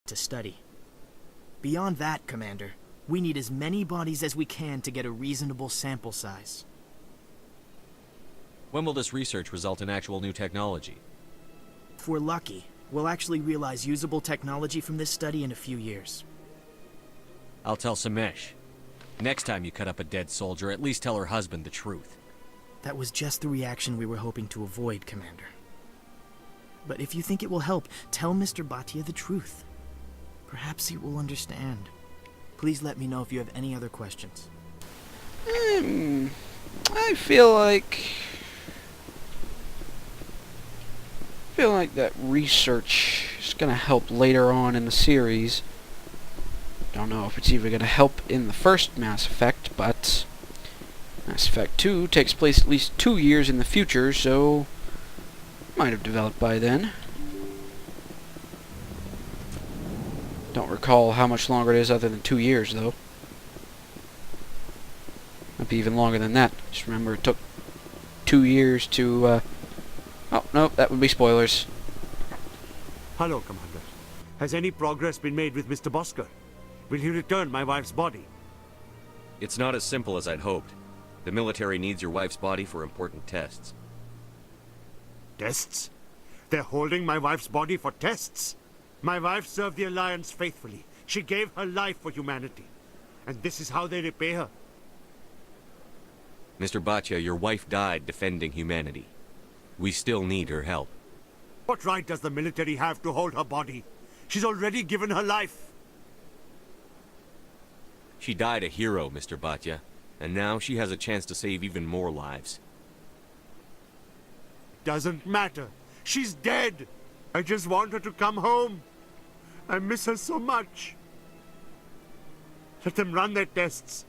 to study. Beyond that, Commander, we need as many bodies as we can to get a reasonable sample size. When will this research result in actual new technology? If we're lucky, we'll actually realize usable technology from this study in a few years. I'll tell Samesh. Next time you cut up a dead soldier, at least tell her husband the truth. That was just the reaction we were hoping to avoid, Commander. But if you think it will help, tell Mr. Bhatia the truth. Perhaps he will understand. Please let me know if you have any other questions. I feel like that research is gonna help later on in the series. Don't know if it's even gonna help in the first Mass Effect, but Mass Effect 2 takes place at least 2 years in the future, so might have developed by then. Don't recall how much longer it is other than 2 years, though. Might be even longer than that. Just remember it took 2 years to, oh, no, that would be spoilers. Hello, Commander. Has any progress been made with Mr. Bosker? Will he return my wife's body? It's not as simple as I'd hoped. The military needs your wife's body for important tests. Tests? They're holding my wife's body for tests? My wife served the Alliance faithfully. She gave her life for humanity. And this is how they repay her. Mr. Bhatia, your wife died defending humanity. We still need her help. What right does the military have to hold her body? She's already given her life. She died a hero, Mr. Bhatia, and now she has a chance to save even more lives. Doesn't matter. She's dead. I just want her to come home. I miss her so much. Let them run their tests.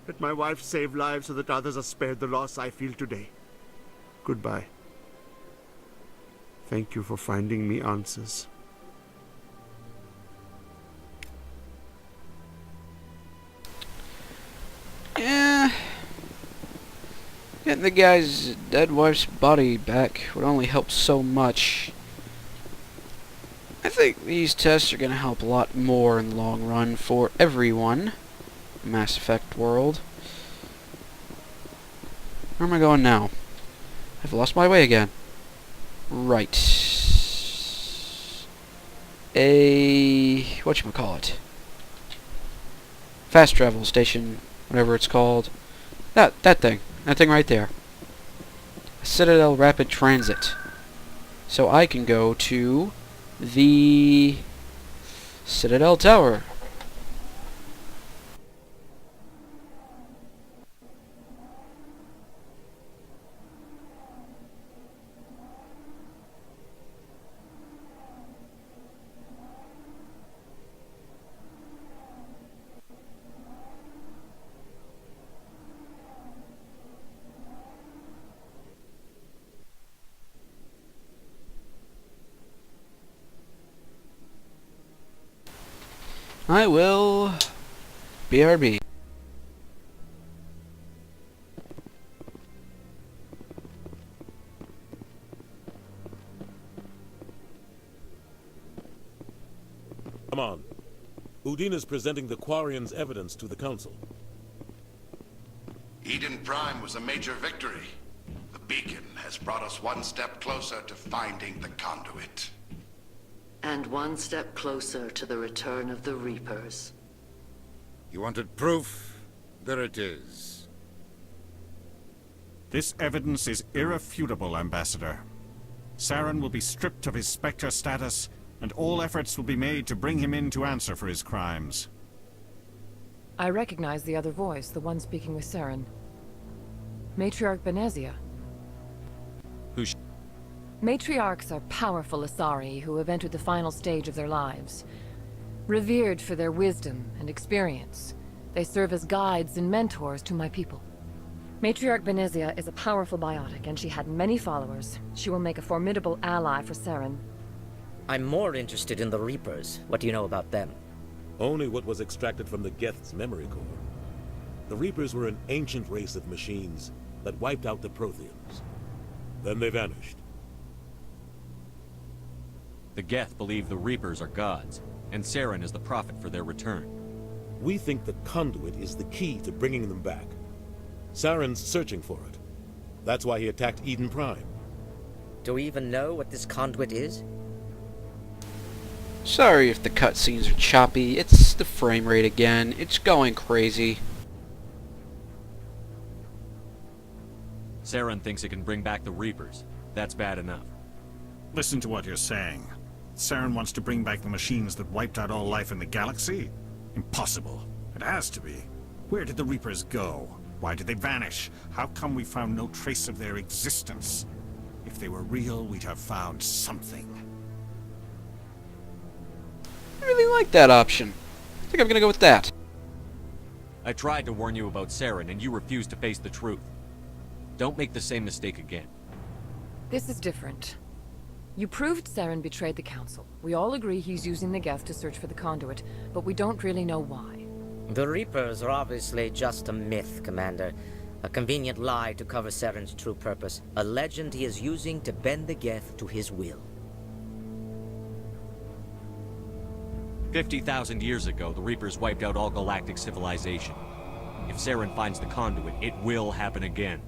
Let my wife save lives so that others are spared the loss I feel today. Goodbye. Thank you for finding me answers. Yeah. Getting the guy's dead wife's body back would only help so much. I think these tests are going to help a lot more in the long run for everyone. Mass Effect world. Where am I going now? I've lost my way again. Right. Whatchamacallit? Fast travel station, whatever it's called. That thing. That thing right there. Citadel Rapid Transit. So I can go to the Citadel Tower. I will BRB. Come on. Udine is presenting the Quarians' evidence to the Council. Eden Prime was a major victory. The beacon has brought us one step closer to finding the conduit. And one step closer to the return of the Reapers. You wanted proof? There it is. This evidence is irrefutable, Ambassador. Saren will be stripped of his Spectre status, and all efforts will be made to bring him in to answer for his crimes. I recognize the other voice, the one speaking with Saren. Matriarch Benezia. Who's... Matriarchs are powerful Asari who have entered the final stage of their lives. Revered for their wisdom and experience, they serve as guides and mentors to my people. Matriarch Benezia is a powerful biotic, and she had many followers. She will make a formidable ally for Saren. I'm more interested in the Reapers. What do you know about them? Only what was extracted from the Geth's memory core. The Reapers were an ancient race of machines that wiped out the Protheans. Then they vanished. The Geth believe the Reapers are gods, and Saren is the prophet for their return. We think the conduit is the key to bringing them back. Saren's searching for it. That's why he attacked Eden Prime. Do we even know what this conduit is? Sorry if the cutscenes are choppy. It's the frame rate again. It's going crazy. Saren thinks it can bring back the Reapers. That's bad enough. Listen to what you're saying. Saren wants to bring back the machines that wiped out all life in the galaxy? Impossible. It has to be. Where did the Reapers go? Why did they vanish? How come we found no trace of their existence? If they were real, we'd have found something. I really like that option. I think I'm gonna go with that. I tried to warn you about Saren, and you refused to face the truth. Don't make the same mistake again. This is different. You proved Saren betrayed the Council. We all agree he's using the Geth to search for the conduit, but we don't really know why. The Reapers are obviously just a myth, Commander. A convenient lie to cover Saren's true purpose. A legend he is using to bend the Geth to his will. 50,000 years ago, the Reapers wiped out all galactic civilization. If Saren finds the conduit, it will happen again.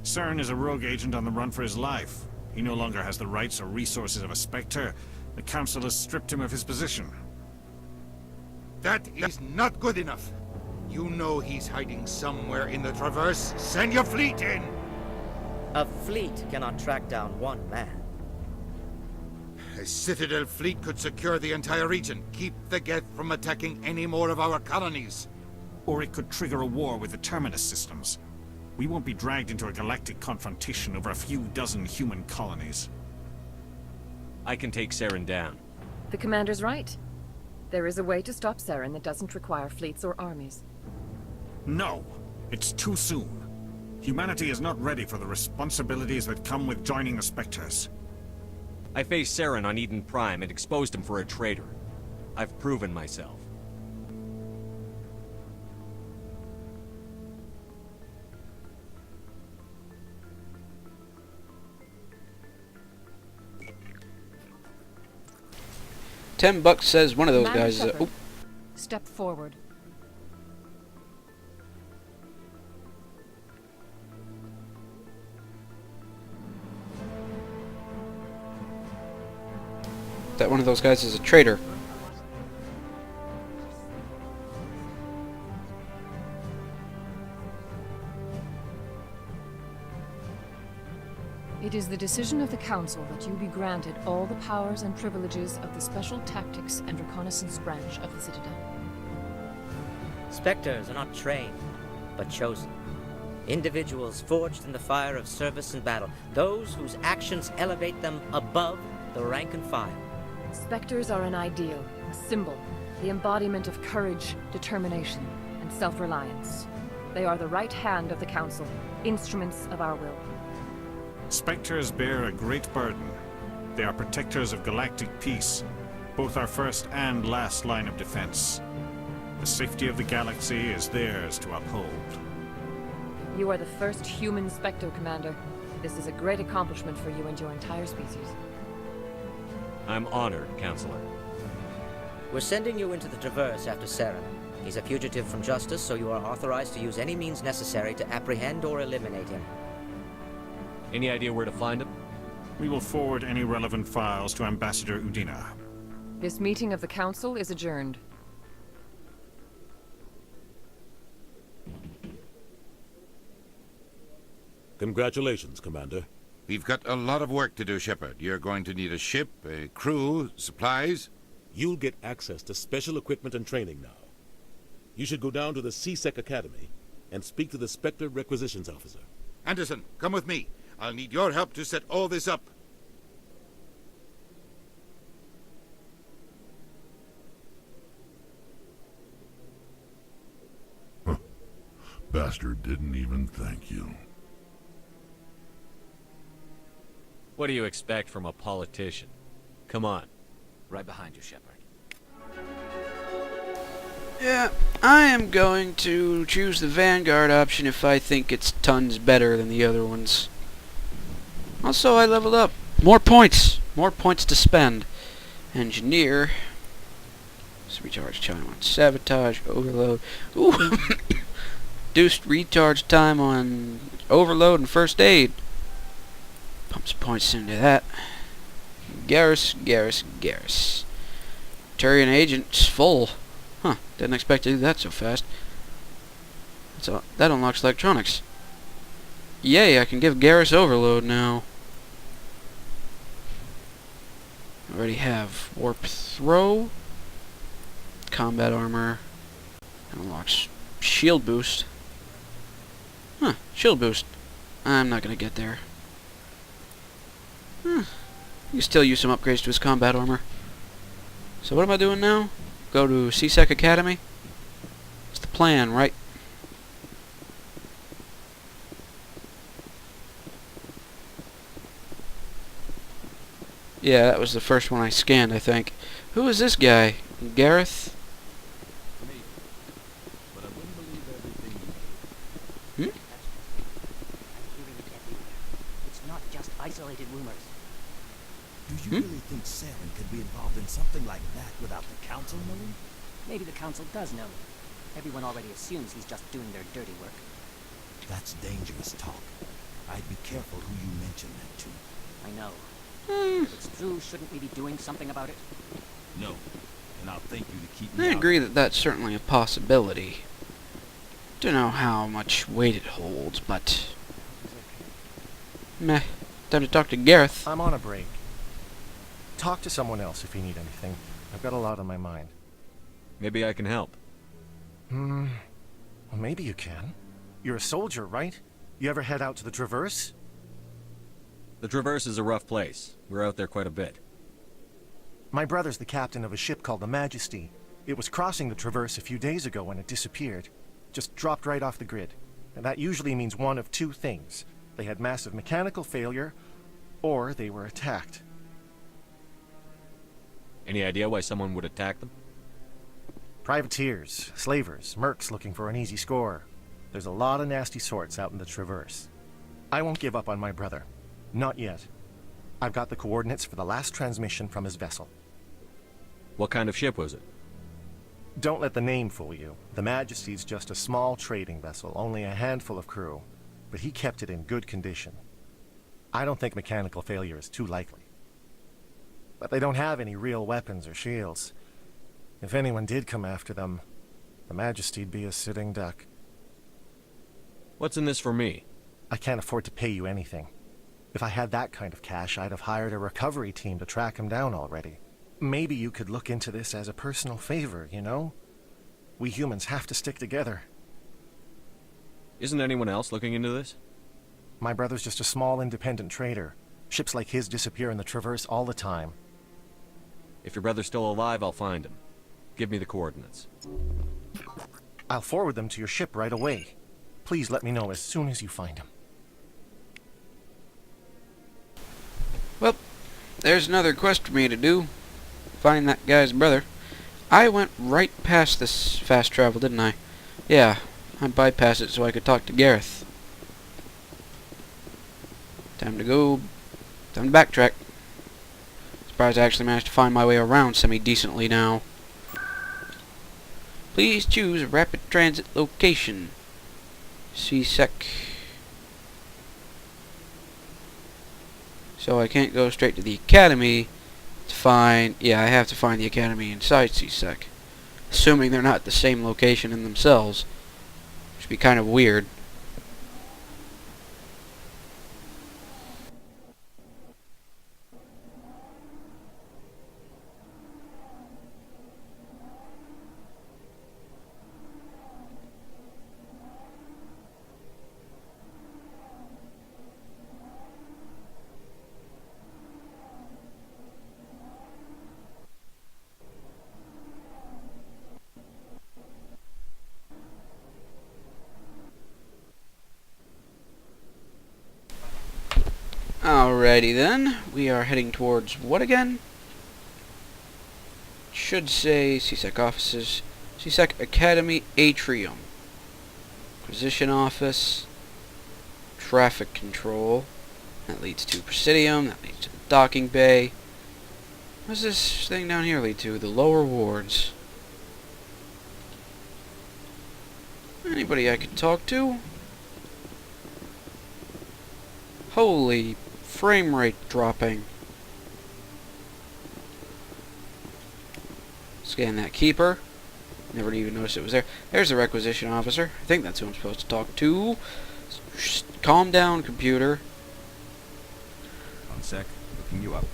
Saren is a rogue agent on the run for his life. He no longer has the rights or resources of a Spectre. The Council has stripped him of his position. That is not good enough. You know he's hiding somewhere in the Traverse. Send your fleet in! A fleet cannot track down one man. A Citadel fleet could secure the entire region, keep the Geth from attacking any more of our colonies. Or it could trigger a war with the Terminus systems. We won't be dragged into a galactic confrontation over a few dozen human colonies. I can take Saren down. The Commander's right. There is a way to stop Saren that doesn't require fleets or armies. No! It's too soon. Humanity is not ready for the responsibilities that come with joining the Spectres. I faced Saren on Eden Prime and exposed him for a traitor. I've proven myself. $10 says one of those Commander guys. Shepard, Oh, step forward. that one of those guys is a traitor. It is the decision of the Council that you be granted all the powers and privileges of the Special Tactics and Reconnaissance branch of the Citadel. Spectres are not trained, but chosen. Individuals forged in the fire of service and battle. Those whose actions elevate them above the rank and file. Spectres are an ideal, a symbol, the embodiment of courage, determination, and self-reliance. They are the right hand of the Council, instruments of our will. Spectres bear a great burden. They are protectors of galactic peace, both our first and last line of defense. The safety of the galaxy is theirs to uphold. You are the first human Spectre, Commander. This is a great accomplishment for you and your entire species. I'm honored, Counselor. We're sending you into the Traverse after Saren. He's a fugitive from justice, so you are authorized to use any means necessary to apprehend or eliminate him. Any idea where to find him? We will forward any relevant files to Ambassador Udina. This meeting of the Council is adjourned. Congratulations, Commander. We've got a lot of work to do, Shepard. You're going to need a ship, a crew, supplies. You'll get access to special equipment and training now. You should go down to the CSEC Academy and speak to the Spectre Requisitions Officer. Anderson, come with me. I'll need your help to set all this up. Bastard didn't even thank you. What do you expect from a politician? Come on. Right behind you, Shepard. Yeah, I am going to choose the Vanguard option if I think it's tons better than the other ones. Also, I leveled up. More points! More points to spend. Engineer. Reduced recharge time on sabotage, overload. Ooh! Reduced recharge time on overload and first aid. Pumps points into that. Garrus. Turian agent's full. Huh, didn't expect to do that so fast. So that unlocks electronics. Yay, I can give Garrus overload now. Already have warp throw. Combat armor. Unlocks shield boost. Huh, shield boost. I'm not gonna get there. You can still use some upgrades to his combat armor. So what am I doing now? Go to CSEC Academy? It's the plan, right? Yeah, that was the first one I scanned, I think. Who is this guy? Gareth? Hmm? It's not just isolated rumors. Do you really think Saren could be involved in something like that without the Council knowing? Maybe the Council does know. Everyone already assumes he's just doing their dirty work. That's dangerous talk. I'd be careful who you mention that to. I know. If it's true, shouldn't we be doing something about it? No. And I'll thank you to keep me I out. agree that that's certainly a possibility. Don't know how much weight it holds, but... Meh. Time to talk to Gareth. I'm on a break. Talk to someone else if you need anything. I've got a lot on my mind. Maybe I can help. Well, maybe you can. You're a soldier, right? You ever head out to the Traverse? The Traverse is a rough place. We're out there quite a bit. My brother's the captain of a ship called the Majesty. It was crossing the Traverse a few days ago when it disappeared. Just dropped right off the grid. And that usually means one of two things. They had massive mechanical failure, or they were attacked. Any idea why someone would attack them? Privateers, slavers, mercs looking for an easy score. There's a lot of nasty sorts out in the Traverse. I won't give up on my brother. Not yet. I've got the coordinates for the last transmission from his vessel. What kind of ship was it? Don't let the name fool you. The Majesty's just a small trading vessel, only a handful of crew. But he kept it in good condition. I don't think mechanical failure is too likely. But they don't have any real weapons or shields. If anyone did come after them, the Majesty'd be a sitting duck. What's in this for me? I can't afford to pay you anything. If I had that kind of cash, I'd have hired a recovery team to track him down already. Maybe you could look into this as a personal favor, you know? We humans have to stick together. Isn't anyone else looking into this? My brother's just a small independent trader. Ships like his disappear in the Traverse all the time. If your brother's still alive, I'll find him. Give me the coordinates. I'll forward them to your ship right away. Please let me know as soon as you find him. Well, there's another quest for me to do. Find that guy's brother. I went right past this fast travel, didn't I? Yeah, I bypassed it so I could talk to Gareth. Time to go. Time to backtrack. Surprised I actually managed to find my way around semi-decently now. Please choose a rapid transit location. CSEC. So I can't go straight to the academy to find... Yeah, I have to find the academy inside CSEC. Assuming they're not the same location in themselves. Which would be kind of weird. Alrighty then, we are heading towards what again? Should say CSEC offices, CSEC Academy Atrium, Acquisition Office, Traffic Control, that leads to Presidium, that leads to the Docking Bay. What does this thing down here lead to? The lower wards. Anybody I could talk to? Holy frame rate dropping. Scan that keeper. Never even noticed it was there. There's the requisition officer. I think that's who I'm supposed to talk to. Just calm down, computer. One sec. Looking you up.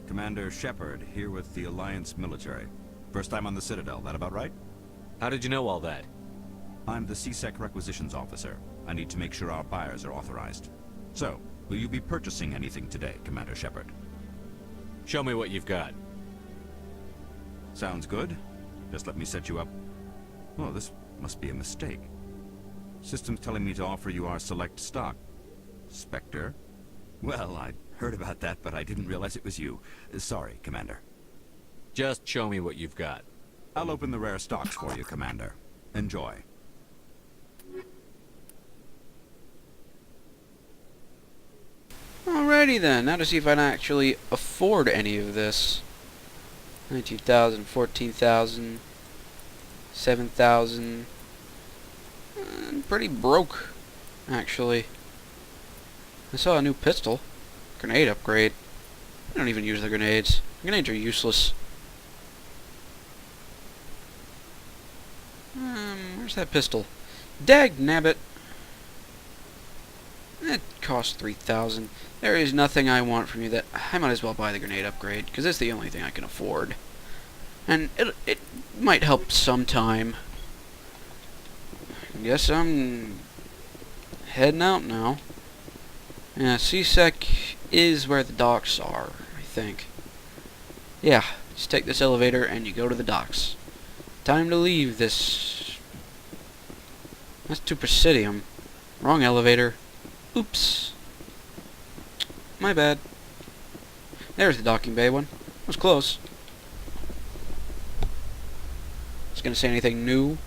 Commander Shepard, here with the Alliance military. First time on the Citadel, that about right? How did you know all that? I'm the CSEC requisitions officer. I need to make sure our buyers are authorized. So, will you be purchasing anything today, Commander Shepard? Show me what you've got. Sounds good. Just let me set you up. Oh, this must be a mistake. System's telling me to offer you our select stock. Spectre? Well, I heard about that, but I didn't realize it was you. Sorry, Commander. Just show me what you've got. I'll open the rare stocks for you, Commander. Enjoy. Alrighty then, now to see if I can actually afford any of this. 19,000, 14,000, 7,000. I'm pretty broke, actually. I saw a new pistol. Grenade upgrade. I don't even use the grenades. Grenades are useless. Where's that pistol? Dag nabbit. It costs 3,000. There is nothing I want from you that I might as well buy the grenade upgrade, because it's the only thing I can afford. And it might help sometime. I guess I'm heading out now. Yeah, CSEC is where the docks are, I think. Yeah, just take this elevator and you go to the docks. Time to leave this. That's to Presidium. Wrong elevator. Oops. My bad. There's the docking bay one. That was close. Was gonna say anything new?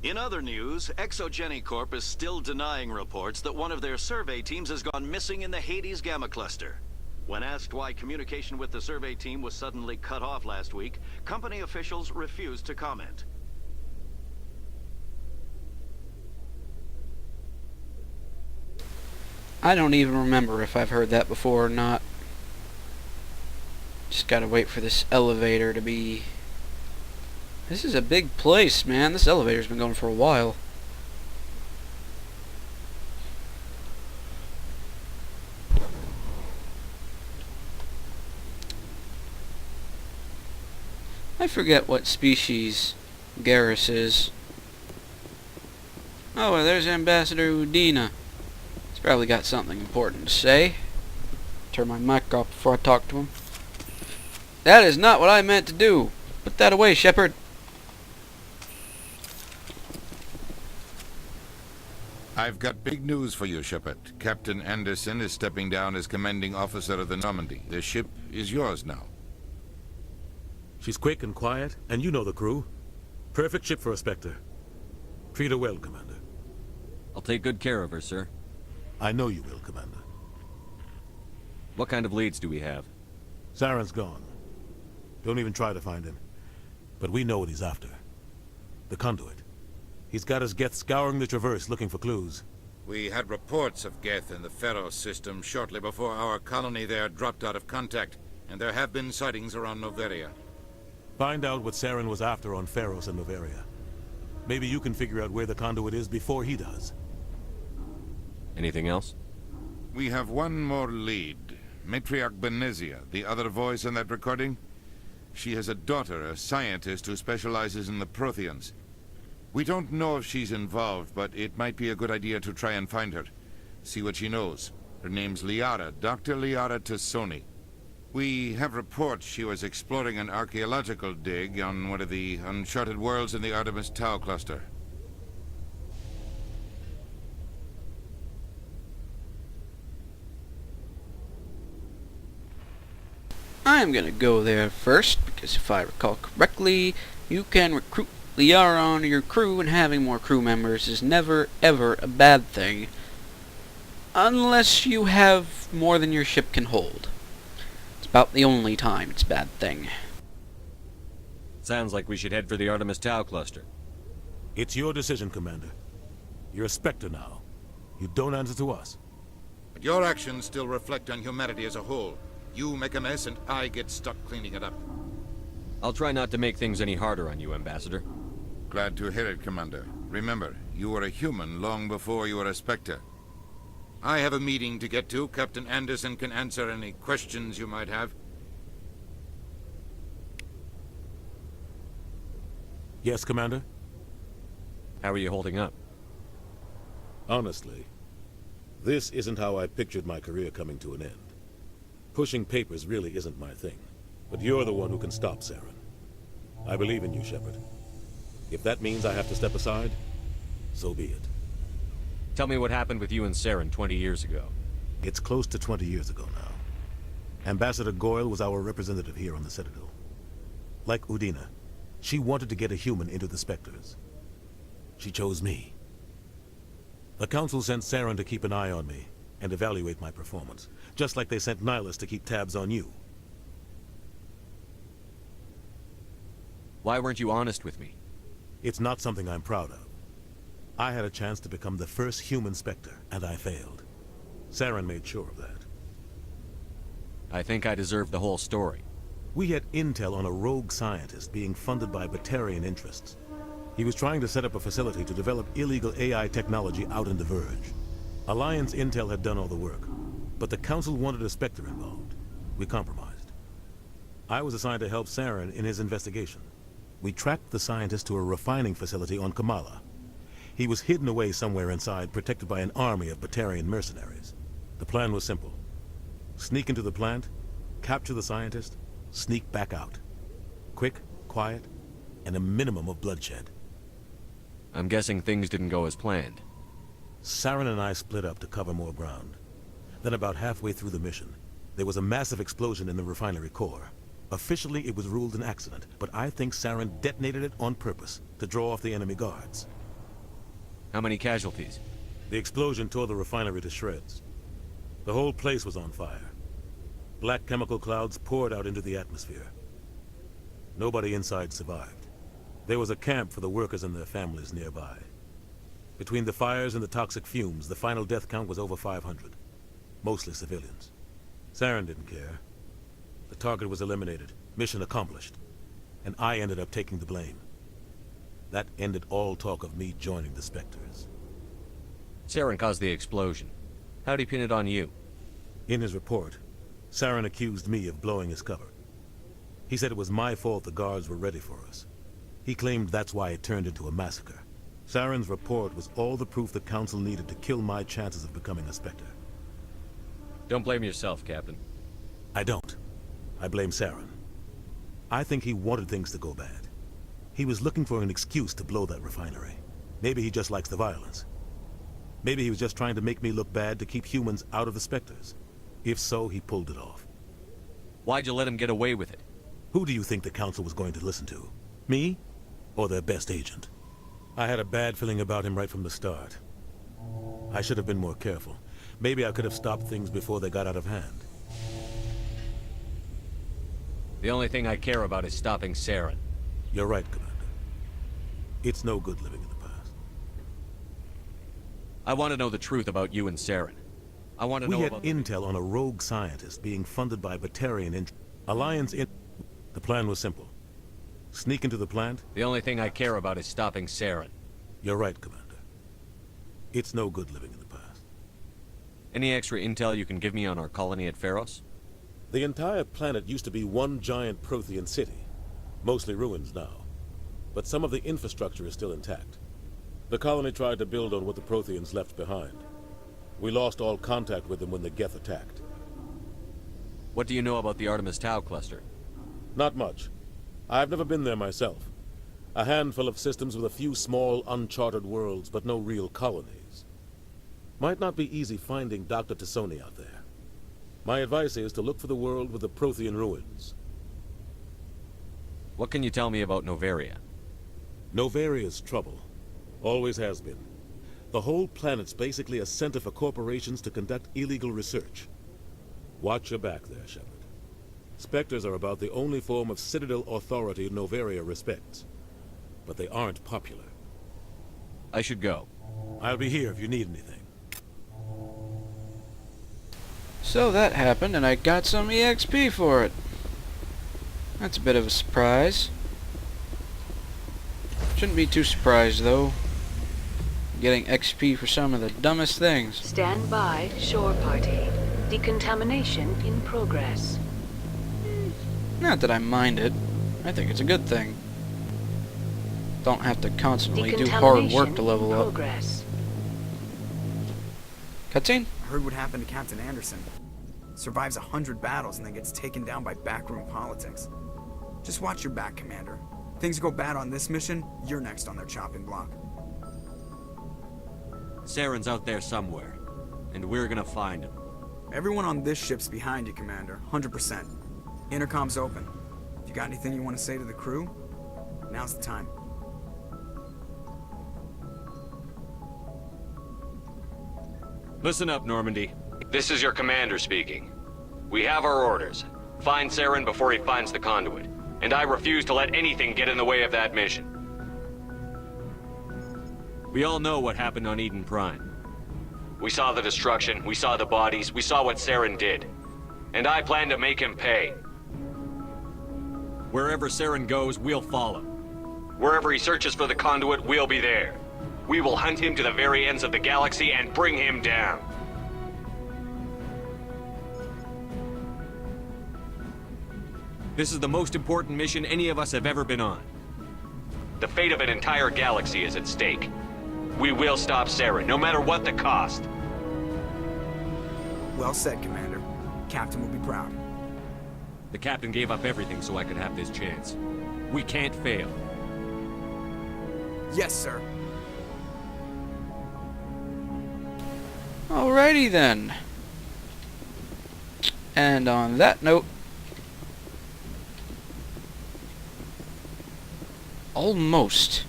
In other news, Exogeny Corp is still denying reports that one of their survey teams has gone missing in the Hades Gamma Cluster. When asked why communication with the survey team was suddenly cut off last week, company officials refused to comment. I don't even remember if I've heard that before or not. Just gotta wait for this elevator to be... This is a big place, man. This elevator's been going for a while. I forget what species Garrus is. Oh, well, there's Ambassador Udina. He's probably got something important to say. Turn my mic off before I talk to him. That is not what I meant to do. Put that away, Shepard. I've got big news for you, Shepard. Captain Anderson is stepping down as commanding officer of the Normandy. The ship is yours now. She's quick and quiet, and you know the crew. Perfect ship for a Spectre. Treat her well, Commander. I'll take good care of her, sir. I know you will, Commander. What kind of leads do we have? Saren's gone. Don't even try to find him. But we know what he's after. The conduit. He's got his Geth scouring the Traverse looking for clues. We had reports of Geth in the Pharos system shortly before our colony there dropped out of contact, and there have been sightings around Noveria. Find out what Saren was after on Pharos and Noveria. Maybe you can figure out where the conduit is before he does. Anything else? We have one more lead. Matriarch Benezia, the other voice in that recording. She has a daughter, a scientist who specializes in the Protheans. We don't know if she's involved, but it might be a good idea to try and find her. See what she knows. Her name's Liara, Dr. Liara Tassoni. We have reports she was exploring an archaeological dig on one of the uncharted worlds in the Artemis Tau cluster. I'm gonna go there first, because if I recall correctly, You can recruit Liara onto your crew, and having more crew members is never, ever a bad thing. Unless you have more than your ship can hold. It's about the only time it's a bad thing. Sounds like we should head for the Artemis Tau cluster. It's your decision, Commander. You're a Spectre now. You don't answer to us. But your actions still reflect on humanity as a whole. You make a mess and I get stuck cleaning it up. I'll try not to make things any harder on you, Ambassador. Glad to hear it, Commander. Remember, you were a human long before you were a Spectre. I have a meeting to get to. Captain Anderson can answer any questions you might have. Yes, Commander? How are you holding up? Honestly, this isn't how I pictured my career coming to an end. Pushing papers really isn't my thing. But you're the one who can stop Saren. I believe in you, Shepard. If that means I have to step aside, so be it. Tell me what happened with you and Saren 20 years ago. It's close to 20 years ago now. Ambassador Goyle was our representative here on the Citadel. Like Udina, she wanted to get a human into the Spectres. She chose me. The Council sent Saren to keep an eye on me and evaluate my performance, just like they sent Nihilus to keep tabs on you. Why weren't you honest with me? It's not something I'm proud of. I had a chance to become the first human Spectre, and I failed. Saren made sure of that. I think I deserve the whole story. We had intel on a rogue scientist being funded by Batarian interests. He was trying to set up a facility to develop illegal AI technology out in the Verge. Alliance intel had done all the work, but the Council wanted a Spectre involved. We compromised. I was assigned to help Saren in his investigation. We tracked the scientist to a refining facility on Kamala. He was hidden away somewhere inside, protected by an army of Batarian mercenaries. The plan was simple. Sneak into the plant, capture the scientist, sneak back out. Quick, quiet, and a minimum of bloodshed. I'm guessing things didn't go as planned. Saren and I split up to cover more ground. Then about halfway through the mission, there was a massive explosion in the refinery core. Officially, it was ruled an accident, but I think Saren detonated it on purpose to draw off the enemy guards. How many casualties? The explosion tore the refinery to shreds. The whole place was on fire. Black chemical clouds poured out into the atmosphere. Nobody inside survived. There was a camp for the workers and their families nearby. Between the fires and the toxic fumes, the final death count was over 500. Mostly civilians. Saren didn't care. The target was eliminated, mission accomplished, and I ended up taking the blame. That ended all talk of me joining the Spectres. Saren caused the explosion. How'd he pin it on you? In his report, Saren accused me of blowing his cover. He said it was my fault the guards were ready for us. He claimed that's why it turned into a massacre. Saren's report was all the proof the Council needed to kill my chances of becoming a Spectre. Don't blame yourself, Captain. I don't. I blame Saren. I think he wanted things to go bad. He was looking for an excuse to blow that refinery. Maybe he just likes the violence. Maybe he was just trying to make me look bad to keep humans out of the Spectres. If so, he pulled it off. Why'd you let him get away with it? Who do you think the Council was going to listen to? Me? Or their best agent? I had a bad feeling about him right from the start. I should have been more careful. Maybe I could have stopped things before they got out of hand. The only thing I care about is stopping Saren. You're right, Commander. It's no good living in the past. I want to know the truth about you and Saren. I want to know about... We had intel on a rogue scientist being funded by Batarian Alliance in... The plan was simple. Sneak into the plant... The only thing I care about is stopping Saren. You're right, Commander. It's no good living in the past. Any extra intel you can give me on our colony at Pharos? The entire planet used to be one giant Prothean city. Mostly ruins now. But some of the infrastructure is still intact. The colony tried to build on what the Protheans left behind. We lost all contact with them when the Geth attacked. What do you know about the Artemis Tau cluster? Not much. I've never been there myself. A handful of systems with a few small, uncharted worlds, but no real colonies. Might not be easy finding Dr. Tassoni out there. My advice is to look for the world with the Prothean ruins. What can you tell me about Novaria? Novaria's trouble. Always has been. The whole planet's basically a center for corporations to conduct illegal research. Watch your back there, Shepard. Spectres are about the only form of Citadel authority Novaria respects. But they aren't popular. I should go. I'll be here if you need anything. So that happened, and I got some EXP for it. That's a bit of a surprise. Shouldn't be too surprised, though. Getting XP for some of the dumbest things. Stand by, shore party. Decontamination in progress. Not that I mind it. I think it's a good thing. Don't have to constantly do hard work to level up. Cutscene? I heard what happened to Captain Anderson. Survives 100 battles and then gets taken down by backroom politics. Just watch your back, Commander. Things go bad on this mission, you're next on their chopping block. Saren's out there somewhere, and we're gonna find him. Everyone on this ship's behind you, Commander. 100%. Intercom's open. If you got anything you want to say to the crew, now's the time. Listen up, Normandy. This is your commander speaking. We have our orders. Find Saren before he finds the conduit. And I refuse to let anything get in the way of that mission. We all know what happened on Eden Prime. We saw the destruction, we saw the bodies, we saw what Saren did. And I plan to make him pay. Wherever Saren goes, we'll follow. Wherever he searches for the conduit, we'll be there. We will hunt him to the very ends of the galaxy and bring him down. This is the most important mission any of us have ever been on. The fate of an entire galaxy is at stake. We will stop Saren, no matter what the cost. Well said, Commander. Captain will be proud. The captain gave up everything so I could have this chance. We can't fail. Yes, sir. Alrighty then. And on that note, almost.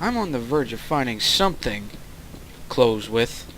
I'm on the verge of finding something to close with.